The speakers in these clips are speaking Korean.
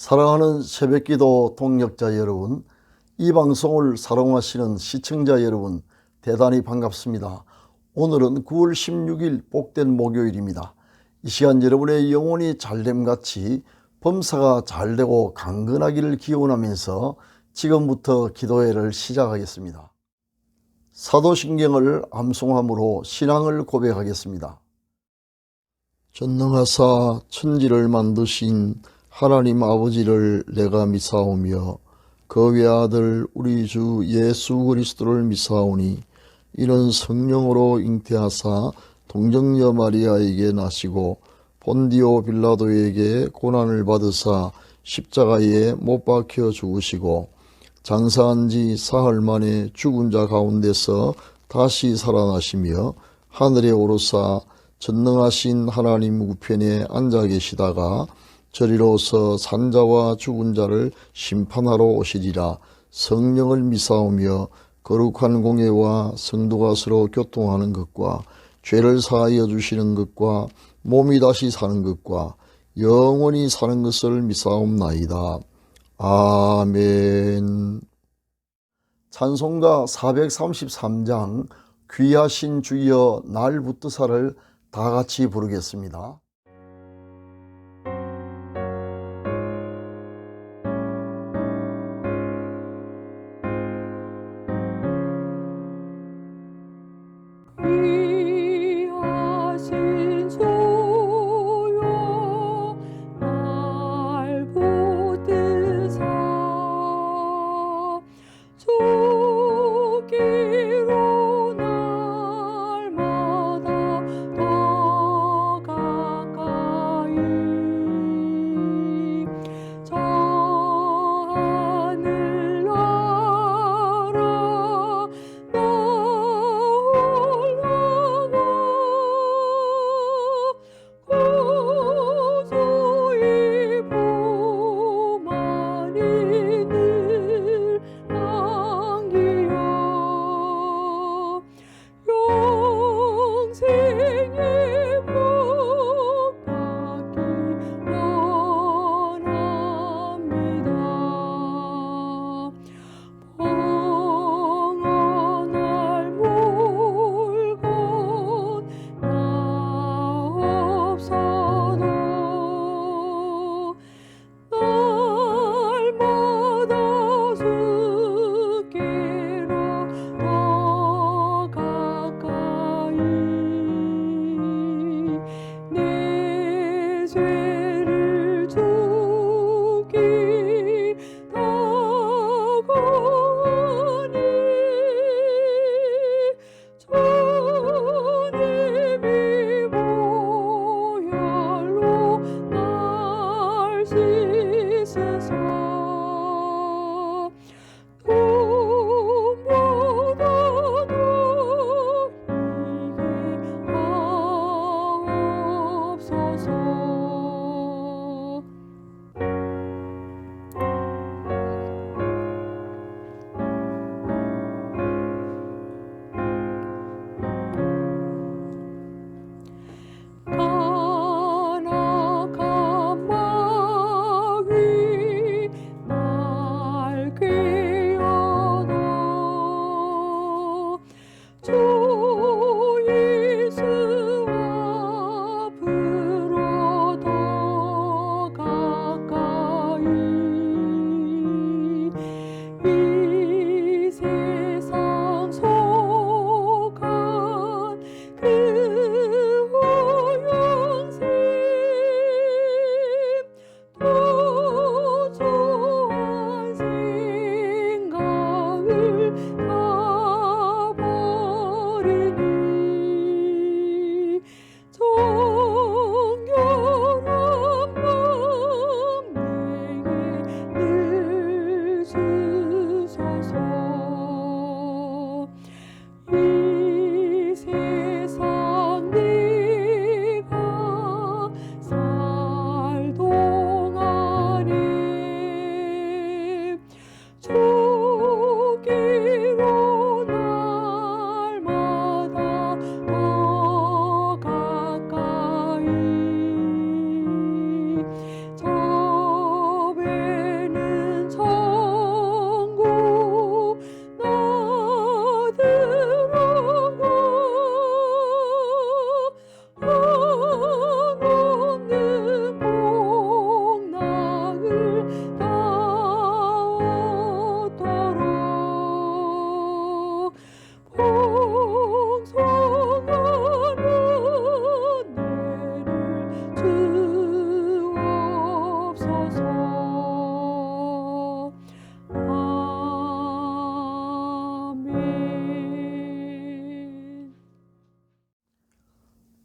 사랑하는 새벽기도 동역자 여러분, 이 방송을 사랑하시는 시청자 여러분, 대단히 반갑습니다. 오늘은 9월 16일 복된 목요일입니다. 이 시간 여러분의 영혼이 잘됨같이 범사가 잘되고 강건하기를 기원하면서 지금부터 기도회를 시작하겠습니다. 사도신경을 암송함으로 신앙을 고백하겠습니다. 전능하사 천지를 만드신 하나님 아버지를 내가 믿사오며 그 외아들 우리 주 예수 그리스도를 믿사오니 이는 성령으로 잉태하사 동정녀 마리아에게 나시고 본디오 빌라도에게 고난을 받으사 십자가에 못 박혀 죽으시고 장사한 지 사흘 만에 죽은 자 가운데서 다시 살아나시며 하늘에 오르사 전능하신 하나님 우편에 앉아 계시다가 저리로서 산자와 죽은 자를 심판하러 오시리라. 성령을 믿사오며 거룩한 공예와 성도가 서로 교통하는 것과 죄를 사하여 주시는 것과 몸이 다시 사는 것과 영원히 사는 것을 믿사옵나이다. 아멘. 찬송가 433장 귀하신 주여 날 붙드사를 다 같이 부르겠습니다. 귀하신 주여 날 붙드사 주기로 날마다 더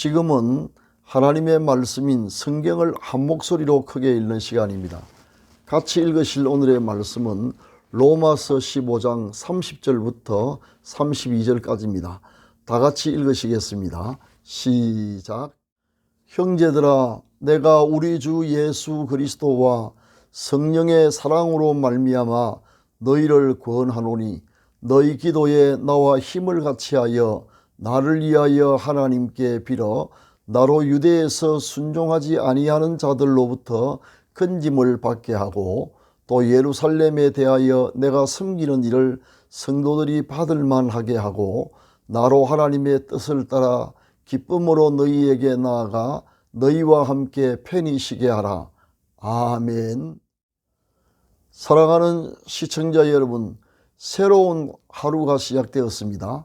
지금은 하나님의 말씀인 성경을 한 목소리로 크게 읽는 시간입니다. 같이 읽으실 오늘의 말씀은 로마서 15장 30절부터 32절까지입니다. 다 같이 읽으시겠습니다. 시작. 형제들아, 내가 우리 주 예수 그리스도와 성령의 사랑으로 말미암아 너희를 권하노니 너희 기도에 나와 힘을 같이하여 나를 위하여 하나님께 빌어 나로 유대에서 순종하지 아니하는 자들로부터 건짐을 받게 하고 또 예루살렘에 대하여 내가 섬기는 일을 성도들이 받을 만하게 하고 나로 하나님의 뜻을 따라 기쁨으로 너희에게 나아가 너희와 함께 편히 쉬게 하라. 아멘. 사랑하는 시청자 여러분, 새로운 하루가 시작되었습니다.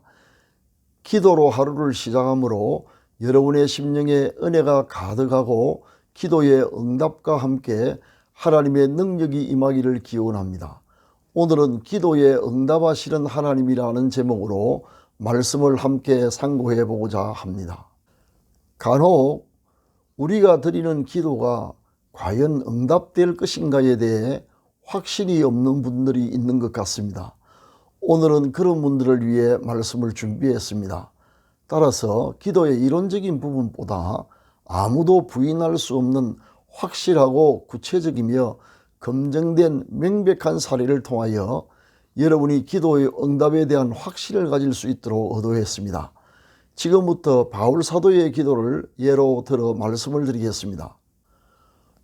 기도로 하루를 시작하므로 여러분의 심령에 은혜가 가득하고 기도의 응답과 함께 하나님의 능력이 임하기를 기원합니다. 오늘은 기도에 응답하시는 하나님이라는 제목으로 말씀을 함께 상고해 보고자 합니다. 간혹 우리가 드리는 기도가 과연 응답될 것인가에 대해 확신이 없는 분들이 있는 것 같습니다. 오늘은 그런 분들을 위해 말씀을 준비했습니다. 따라서 기도의 이론적인 부분보다 아무도 부인할 수 없는 확실하고 구체적이며 검증된 명백한 사례를 통하여 여러분이 기도의 응답에 대한 확신을 가질 수 있도록 의도했습니다. 지금부터 바울 사도의 기도를 예로 들어 말씀을 드리겠습니다.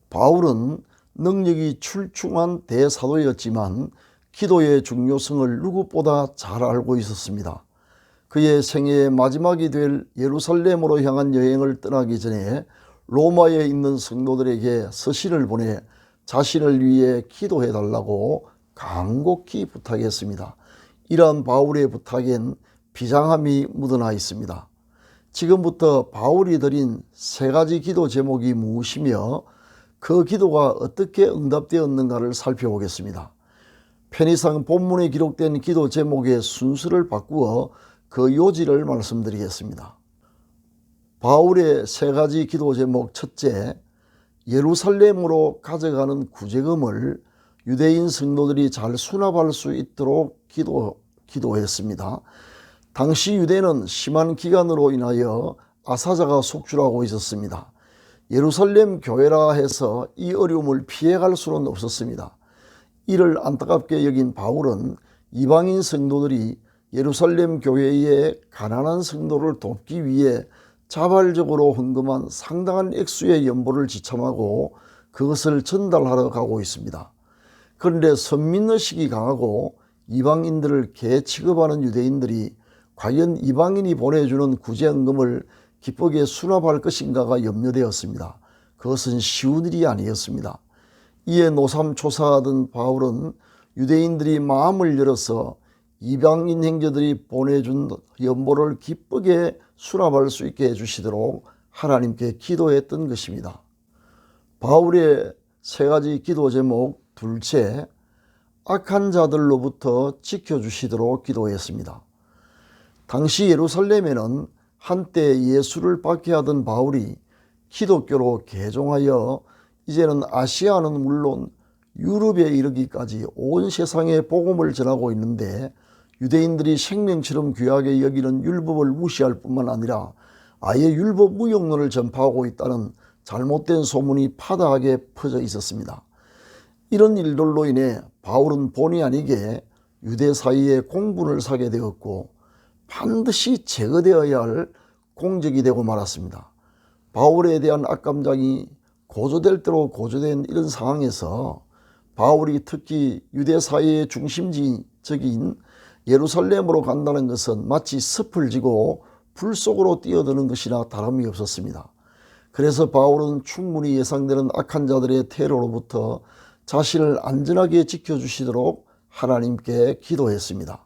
바울은 능력이 출중한 대사도였지만 기도의 중요성을 누구보다 잘 알고 있었습니다. 그의 생애의 마지막이 될 예루살렘으로 향한 여행을 떠나기 전에 로마에 있는 성도들에게 서신을 보내 자신을 위해 기도해 달라고 간곡히 부탁했습니다. 이러한 바울의 부탁엔 비장함이 묻어나 있습니다. 지금부터 바울이 드린 세 가지 기도 제목이 무엇이며 그 기도가 어떻게 응답되었는가를 살펴보겠습니다. 편의상 본문에 기록된 기도 제목의 순서를 바꾸어 그 요지를 말씀드리겠습니다. 바울의 세 가지 기도 제목. 첫째, 예루살렘으로 가져가는 구제금을 유대인 성도들이 잘 수납할 수 있도록 기도했습니다. 당시 유대는 심한 기간으로 인하여 아사자가 속출하고 있었습니다. 예루살렘 교회라 해서 이 어려움을 피해갈 수는 없었습니다. 이를 안타깝게 여긴 바울은 이방인 성도들이 예루살렘 교회의 가난한 성도를 돕기 위해 자발적으로 헌금한 상당한 액수의 연보를 지참하고 그것을 전달하러 가고 있습니다. 그런데 선민의식이 강하고 이방인들을 개 취급하는 유대인들이 과연 이방인이 보내주는 구제헌금을 기쁘게 수납할 것인가가 염려되었습니다. 그것은 쉬운 일이 아니었습니다. 이에 노삼초사하던 바울은 유대인들이 마음을 열어서 이방인 형제들이 보내준 연보를 기쁘게 수납할 수 있게 해주시도록 하나님께 기도했던 것입니다. 바울의 세 가지 기도 제목. 둘째, 악한 자들로부터 지켜주시도록 기도했습니다. 당시 예루살렘에는 한때 예수를 박해하던 바울이 기독교로 개종하여 이제는 아시아는 물론 유럽에 이르기까지 온 세상에 복음을 전하고 있는데 유대인들이 생명처럼 귀하게 여기는 율법을 무시할 뿐만 아니라 아예 율법 무용론을 전파하고 있다는 잘못된 소문이 파다하게 퍼져 있었습니다. 이런 일들로 인해 바울은 본의 아니게 유대 사이에 공분을 사게 되었고 반드시 제거되어야 할 공적이 되고 말았습니다. 바울에 대한 악감정이 고조될 대로 고조된 이런 상황에서 바울이 특히 유대 사회의 중심지적인 예루살렘으로 간다는 것은 마치 습을 지고 불 속으로 뛰어드는 것이나 다름이 없었습니다. 그래서 바울은 충분히 예상되는 악한 자들의 테러로부터 자신을 안전하게 지켜주시도록 하나님께 기도했습니다.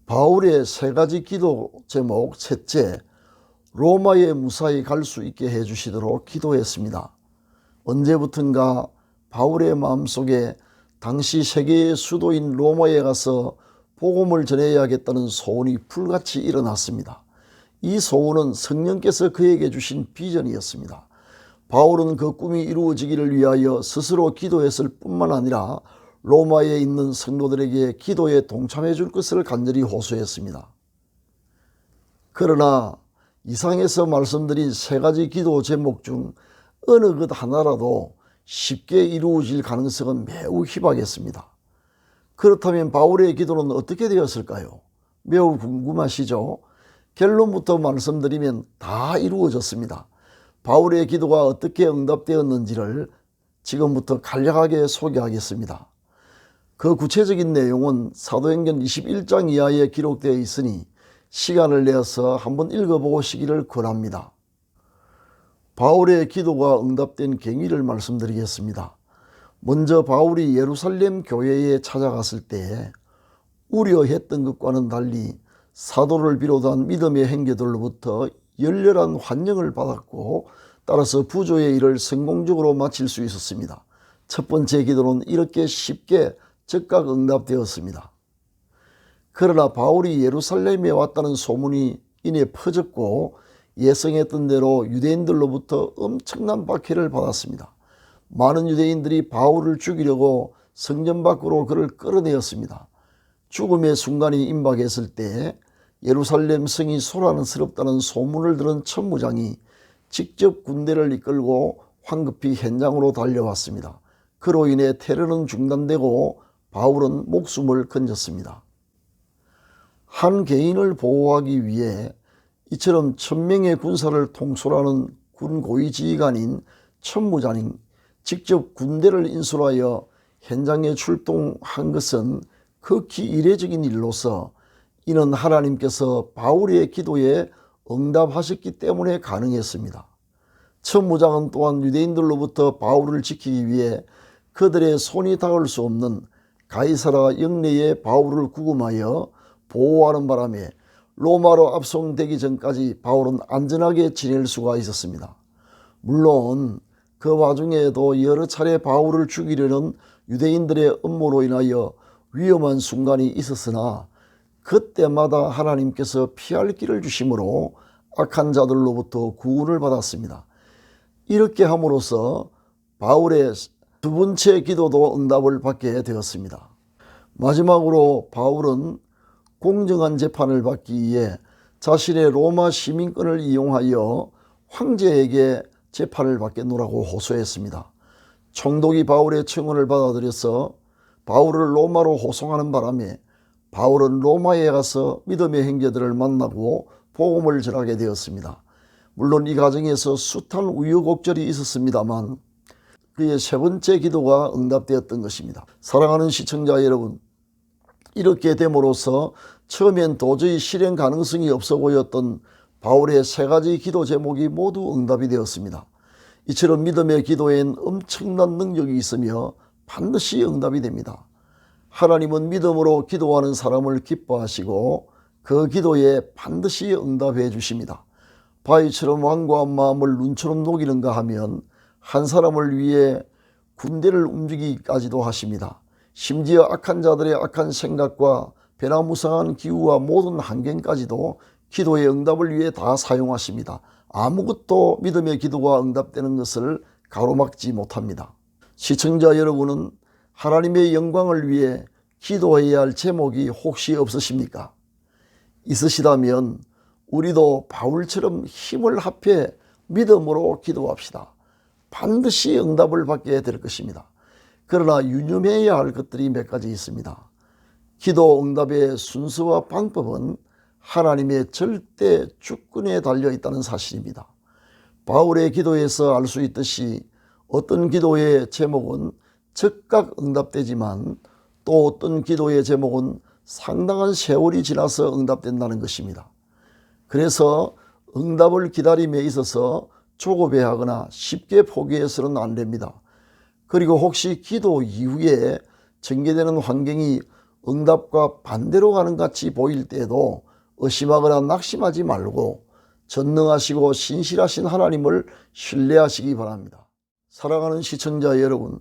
바울의 세 가지 기도 제목. 셋째, 로마에 무사히 갈 수 있게 해주시도록 기도했습니다. 언제부턴가 바울의 마음속에 당시 세계의 수도인 로마에 가서 복음을 전해야겠다는 소원이 불같이 일어났습니다. 이 소원은 성령께서 그에게 주신 비전이었습니다. 바울은 그 꿈이 이루어지기를 위하여 스스로 기도했을 뿐만 아니라 로마에 있는 성도들에게 기도에 동참해 줄 것을 간절히 호소했습니다. 그러나 이상에서 말씀드린 세 가지 기도 제목 중 어느 것 하나라도 쉽게 이루어질 가능성은 매우 희박했습니다. 그렇다면 바울의 기도는 어떻게 되었을까요? 매우 궁금하시죠? 결론부터 말씀드리면 다 이루어졌습니다. 바울의 기도가 어떻게 응답되었는지를 지금부터 간략하게 소개하겠습니다. 그 구체적인 내용은 사도행전 21장 이하에 기록되어 있으니 시간을 내어서 한번 읽어보시기를 권합니다. 바울의 기도가 응답된 경위를 말씀드리겠습니다. 먼저 바울이 예루살렘 교회에 찾아갔을 때 우려했던 것과는 달리 사도를 비롯한 믿음의 행제들로부터 열렬한 환영을 받았고 따라서 부조의 일을 성공적으로 마칠 수 있었습니다. 첫 번째 기도는 이렇게 쉽게 즉각 응답되었습니다. 그러나 바울이 예루살렘에 왔다는 소문이 이내 퍼졌고 예상했던 대로 유대인들로부터 엄청난 박해를 받았습니다. 많은 유대인들이 바울을 죽이려고 성전 밖으로 그를 끌어내었습니다. 죽음의 순간이 임박했을 때 예루살렘 성이 소란스럽다는 소문을 들은 천부장이 직접 군대를 이끌고 황급히 현장으로 달려왔습니다. 그로 인해 테러는 중단되고 바울은 목숨을 건졌습니다. 한 개인을 보호하기 위해 이처럼 1000명의 군사를 통솔하는 군 고위 지휘관인 천부장이 직접 군대를 인솔하여 현장에 출동한 것은 극히 이례적인 일로서 이는 하나님께서 바울의 기도에 응답하셨기 때문에 가능했습니다. 천부장은 또한 유대인들로부터 바울을 지키기 위해 그들의 손이 닿을 수 없는 가이사라 영내에 바울을 구금하여 보호하는 바람에 로마로 압송되기 전까지 바울은 안전하게 지낼 수가 있었습니다. 물론 그 와중에도 여러 차례 바울을 죽이려는 유대인들의 음모로 인하여 위험한 순간이 있었으나 그때마다 하나님께서 피할 길을 주심으로 악한 자들로부터 구원을 받았습니다. 이렇게 함으로써 바울의 두 번째 기도도 응답을 받게 되었습니다. 마지막으로 바울은 공정한 재판을 받기 위해 자신의 로마 시민권을 이용하여 황제에게 재판을 받겠노라고 호소했습니다. 총독이 바울의 청원을 받아들여서 바울을 로마로 호송하는 바람에 바울은 로마에 가서 믿음의 형제들을 만나고 복음을 전하게 되었습니다. 물론 이 과정에서 숱한 우여곡절이 있었습니다만 그의 세 번째 기도가 응답되었던 것입니다. 사랑하는 시청자 여러분, 이렇게 됨으로써 처음엔 도저히 실행 가능성이 없어 보였던 바울의 세 가지 기도 제목이 모두 응답이 되었습니다. 이처럼 믿음의 기도엔 엄청난 능력이 있으며 반드시 응답이 됩니다. 하나님은 믿음으로 기도하는 사람을 기뻐하시고 그 기도에 반드시 응답해 주십니다. 바위처럼 완고한 마음을 눈처럼 녹이는가 하면 한 사람을 위해 군대를 움직이기까지도 하십니다. 심지어 악한 자들의 악한 생각과 변화무쌍한 기후와 모든 환경까지도 기도의 응답을 위해 다 사용하십니다. 아무것도 믿음의 기도가 응답되는 것을 가로막지 못합니다. 시청자 여러분은 하나님의 영광을 위해 기도해야 할 제목이 혹시 없으십니까? 있으시다면 우리도 바울처럼 힘을 합해 믿음으로 기도합시다. 반드시 응답을 받게 될 것입니다. 그러나 유념해야 할 것들이 몇 가지 있습니다. 기도 응답의 순서와 방법은 하나님의 절대 주권에 달려있다는 사실입니다. 바울의 기도에서 알 수 있듯이 어떤 기도의 제목은 즉각 응답되지만 또 어떤 기도의 제목은 상당한 세월이 지나서 응답된다는 것입니다. 그래서 응답을 기다림에 있어서 조급해하거나 쉽게 포기해서는 안 됩니다. 그리고 혹시 기도 이후에 전개되는 환경이 응답과 반대로 가는 같이 보일 때에도 의심하거나 낙심하지 말고 전능하시고 신실하신 하나님을 신뢰하시기 바랍니다. 사랑하는 시청자 여러분,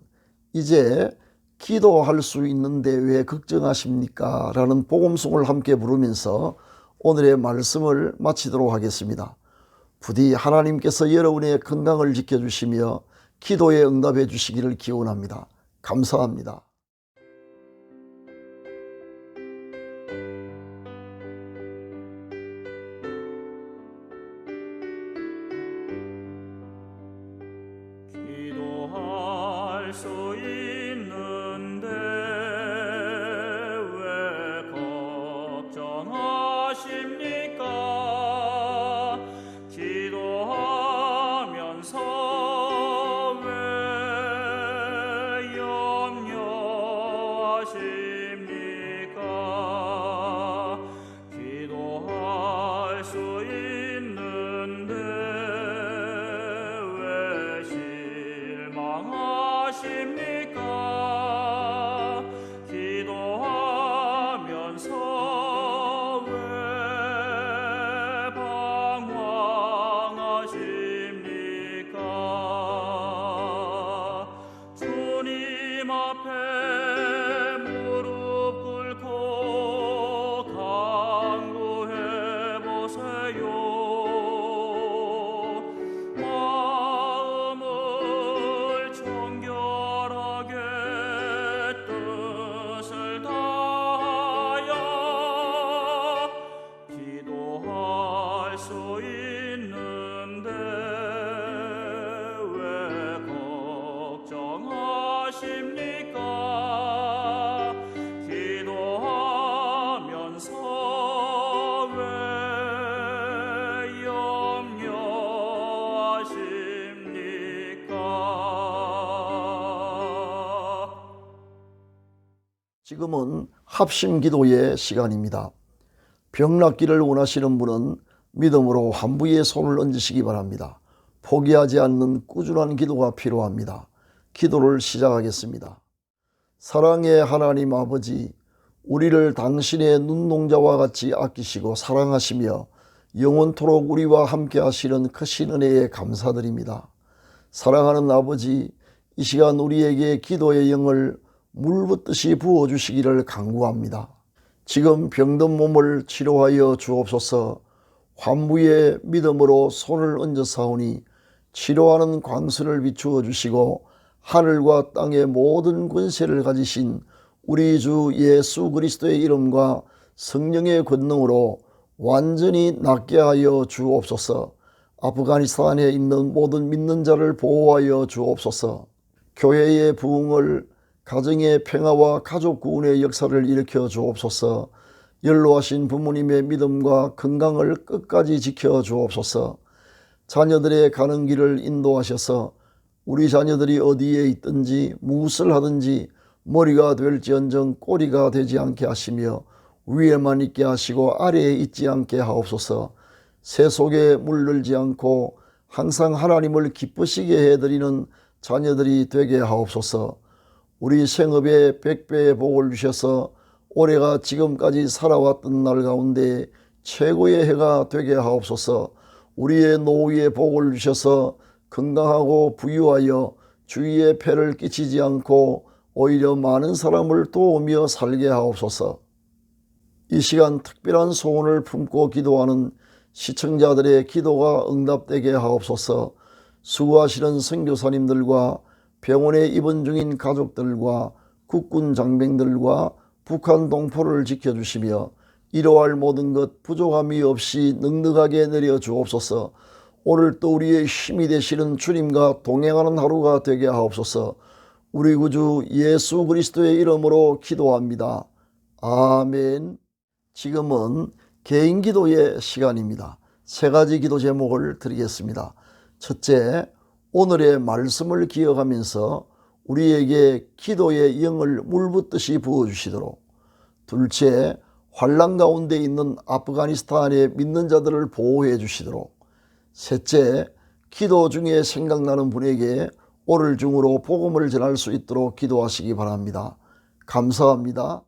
이제 기도할 수 있는데 왜 걱정하십니까? 라는 복음송을 함께 부르면서 오늘의 말씀을 마치도록 하겠습니다. 부디 하나님께서 여러분의 건강을 지켜주시며 기도에 응답해 주시기를 기원합니다. 감사합니다. 기도할 수 있는데 왜 걱정하십니까? 기도하면서 왜 염려하십니까? 기도할 수 있는데 실망하십니까? 기도하면서 왜 방황하십니까? 주님 앞에 무릎 꿇고 간구해 보세요. 정결하게 뜻을 다하여 기도할 수 있는데 왜 걱정하십니까? 기도하면서 왜 염려하십니까? 지금은 합심기도의 시간입니다. 병 낫기를 원하시는 분은 믿음으로 환부에 손을 얹으시기 바랍니다. 포기하지 않는 꾸준한 기도가 필요합니다. 기도를 시작하겠습니다. 사랑의 하나님 아버지, 우리를 당신의 눈동자와 같이 아끼시고 사랑하시며 영원토록 우리와 함께 하시는 크신 은혜에 감사드립니다. 사랑하는 아버지, 이 시간 우리에게 기도의 영을 물붓듯이 부어주시기를 간구합니다. 지금 병든 몸을 치료하여 주옵소서. 환부에 믿음으로 손을 얹어사오니 치료하는 광선을 비추어 주시고 하늘과 땅의 모든 권세를 가지신 우리 주 예수 그리스도의 이름과 성령의 권능으로 완전히 낫게 하여 주옵소서. 아프가니스탄에 있는 모든 믿는 자를 보호하여 주옵소서. 교회의 부흥을, 가정의 평화와 가족 구원의 역사를 일으켜 주옵소서. 연로하신 부모님의 믿음과 건강을 끝까지 지켜 주옵소서. 자녀들의 가는 길을 인도하셔서 우리 자녀들이 어디에 있든지 무엇을 하든지 머리가 될지언정 꼬리가 되지 않게 하시며 위에만 있게 하시고 아래에 있지 않게 하옵소서. 새 속에 물들지 않고 항상 하나님을 기쁘시게 해드리는 자녀들이 되게 하옵소서. 우리 생업에 100배의 복을 주셔서 올해가 지금까지 살아왔던 날 가운데 최고의 해가 되게 하옵소서. 우리의 노후에 복을 주셔서 건강하고 부유하여 주위에 폐를 끼치지 않고 오히려 많은 사람을 도우며 살게 하옵소서. 이 시간 특별한 소원을 품고 기도하는 시청자들의 기도가 응답되게 하옵소서. 수고하시는 선교사님들과 병원에 입원 중인 가족들과 국군 장병들과 북한 동포를 지켜주시며 이루어할 모든 것 부족함이 없이 넉넉하게 내려 주옵소서. 오늘 또 우리의 힘이 되시는 주님과 동행하는 하루가 되게 하옵소서. 우리 구주 예수 그리스도의 이름으로 기도합니다. 아멘. 지금은 개인 기도의 시간입니다. 세 가지 기도 제목을 드리겠습니다. 첫째, 오늘의 말씀을 기억하면서 우리에게 기도의 영을 물붓듯이 부어주시도록. 둘째, 환난 가운데 있는 아프가니스탄의 믿는 자들을 보호해 주시도록. 셋째, 기도 중에 생각나는 분에게 오늘 중으로 복음을 전할 수 있도록 기도하시기 바랍니다. 감사합니다.